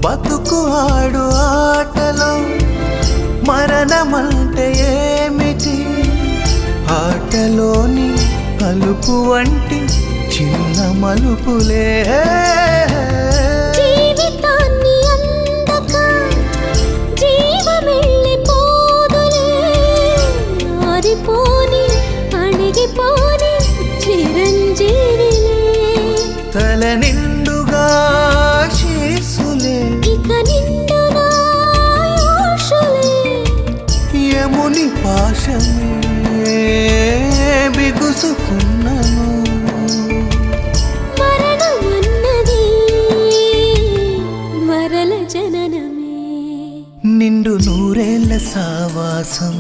బతుకు ఆడు ఆటలో మరణమంటే ఏమిటి? ఆటలోని అలుపు వంటి చిన్న మలుపులే జీవితాన్ని అందక జీవమెళ్ళిపోదులే, ఆరిపోని అణిగిపోని చిరంజీవిలే. తల నిండుగా శీసులే, ఇక నిండునా ఆశలే. యముని పాశమే బిగుసుకున్నను. మరణమన్నది మరల జననమే. నిండు నూరేళ్ల సావాసం